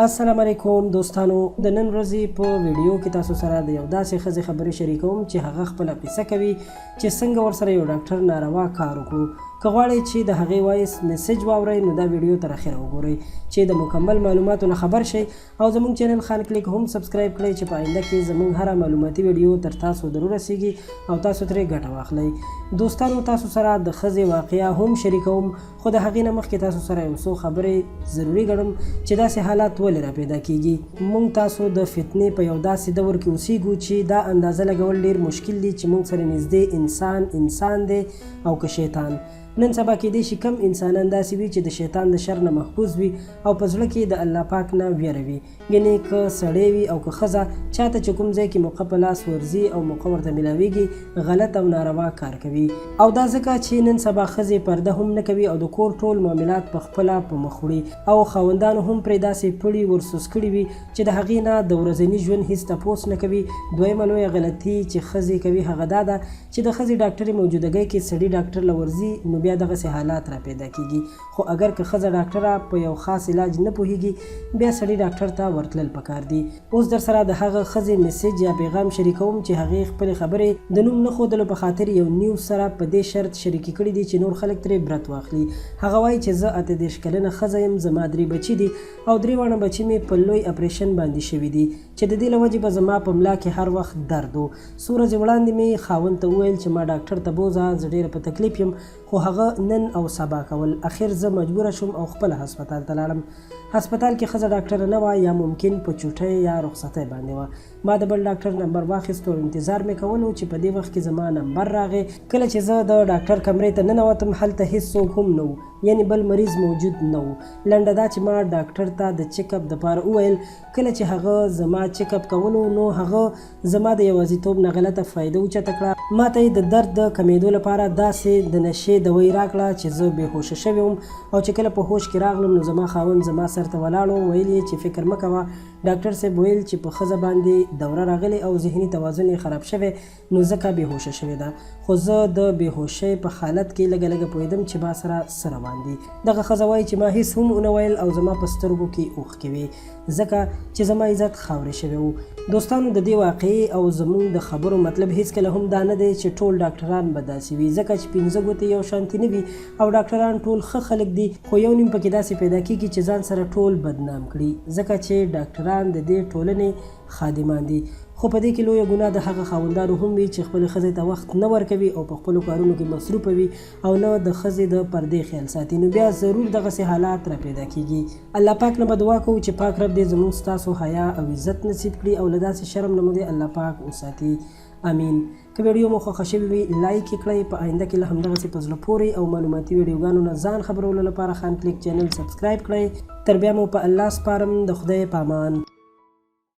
السلام علیکم دوستانو، د نن ورځې په ویډیو کې تاسو سره د یو داسې ښځې خبرې شریکوم چې هغه خپله قصه کوي چې څنګه ورسره یو ډاکټر ناروا کار وکړو. که غواړئ چې د هغې وایس میسیج واورئ نو دا ویډیو تر اخره وګورئ چې د مکمل معلوماتو نه خبر شئ، او زموږ چینل خان کلیک هم سبسکرایب کړئ چې په آینده کې زموږ هره معلوماتي ویډیو تر تاسو در ورسیږي او تاسو ترې ګټه واخلئ. دوستانو، تاسو سره د ښځې واقعه هم شریکوم، خو د هغې نه مخکې تاسو سره یو څو خبرې ضروري ګڼم چې داسې حالات ولې را پیدا کیږي. موږ تاسو د فتنې په یو داسې دور کې اوسیږو چې دا اندازه لګول ډېر مشکل دي چې موږ سره نږدې انسان دی او که شیطان. نن سبا کېدای شي کم انسانان داسې وي چې د شیطان د شر نه محفوظ وي او په زړه کې د الله پاک نه ویره وي. یعنې که سړی وي او که ښځه، چاته چې کوم ځای کې موقع په لاس ورځي او موقع ورته میلاویږي، غلط او ناروا کار کوي. او دا ځکه چې نن سبا ښځې پرده هم نه کوي او د کور ټول معاملات په خپله په مخ وړي، او خاوندانو هم پرې داسې پړي ورسوس کړي وي چې د هغې نه د ورځني ژوند هیڅ تپوس نه کوي. دویمه لویه غلطي چې ښځې کوي هغه دا ده چې د ښځې ډاکټرې موجودګۍ کې سړي ډاکټر له ورځي نو بیا دغسې حالات را پیدا کیږي. خو اگر که ښځه ډاکټره په یو خاص علاج نه پوهیږي، بیا سړي ډاکټر ته ورتلل پکار دي. اوس در سره د هغه ښځې میسیج یا پیغام شریکوم چې هغې خپلې خبرې د نوم نه ښودلو په خاطر یو نیوز سره په دې شرط شریکې کړي دي چې نور خلک ترې برت واخلي. هغه وایي چې زه 38 کلنه ښځه یم، زما 3 بچي دي او 3 واړه بچي مې په لوی اپریشن باندې شوي دي چې د دې له وجې به زما په ملا کې هر وخت درد و. څو ورځې وړاندې مې خاوند ته وویل چې ما ډاکټر ته بوځه، زه ډېره په تکلیف یم، خو هغه نن او سبا کول. اخر زه مجبوره شوم او خپله هسپتال ته لاړم. هسپتال کې ښځه ډاکټره نه وه، یا ممکن په چوټۍ یا رخصتۍ باندې وه. ما د بل ډاکټر نمبر واخیست او انتظار مې کولو چې په دې وخت کې زما نمبر راغی. کله چې زه د ډاکټر کمرې ته ننوتم، هلته هیڅ څوک هم نه و، یعنې بل مریض موجود نه و. لنډه دا چې ما ډاکټر ته د چیک اپ دپاره وویل. کله چې هغه زما چیک اپ کولو نو هغه زما د یوازیتوب نه غلطه فایده اوچته کړه. ما ته یې د درد د کمیدو لپاره داسې د نشې دوی راکړه چې زه بېهوشه شوې وم، او چې کله په هوش کې راغلم نو زما خاوند زما سر ته ولاړ و. ویل یې چې فکر مه کوه، ډاکټر صاحب ویل چې په ښځه باندې دوره راغلې او ذهني توازن یې خراب شوی نو ځکه بېهوشه شوې ده. خو زه د بېهوشۍ په حالت کې لږه لږه پوهېدم چې ما سره څه روان دي. دغه ښځه وایي چې ما هیڅ هم ونه ویل او زما په سترګو کې اوښکې وې ځکه چې زما عزت خاورې شوی و. دوستانو، د دې واقعې او زموږ د خبرو مطلب هیڅکله هم دا نه دی چې ټول ډاکټران به داسې وي، ځکه چې 15 ګوتې یو شانتي نه وي او ډاکټران ټول ښه خلک دي، خو یو نیم پکې داسې پیدا کېږي چې ځان سره ټول بدنام کړي، ځکه چې ډاکټران د دې ټولنې خادمان دي. خو په دې کې لویه ګناه د هغه خاوندانو هم وي چې خپلې ښځې ته وخت نه ورکوي او په خپلو کارونو کې مصروفه وي او نه د ښځې د پردې خیال ساتي، نو بیا ضرور دغسې حالات را پیدا کیږي. الله پاک نه به دعا کوو چې پاک رب دې زموږ ستاسو حیا او عزت نصیب کړي او له داسې شرم نه مو دې الله پاک وساتي. امین. که ویډیو مو خوښه شوې وي لایک یې کړئ. په آینده کې له همدغسې په زړه پورې او معلوماتي ویډیوګانو نه ځان خبرولو لپاره خان کلیک چینل سبسکرایب کړئ. تر بیا مو په الله سپارم. د خدای په امان.